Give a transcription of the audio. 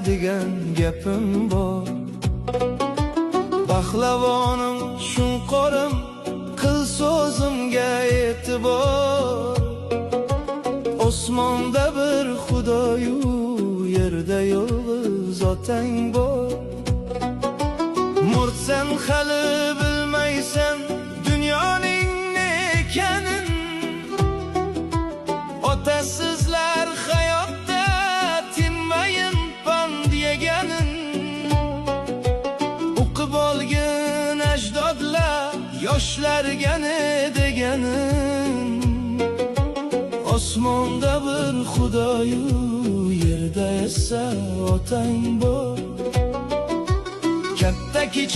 degan gapim bor. Pahlavonim shunqorim, qil so'zimga e'tibor. Osmonda bir Xudoyu, yerda yolg'iz otang bor. Murtsan hali bilmaysan dunyoning ne ekanin. Otasizlar hayotda tinmayin pand yeganin. O'qib olgin ajdodlar yoshlarga ne deganin. Osmonda bir Xudoyu, yerda esa otang bor. Katta kichik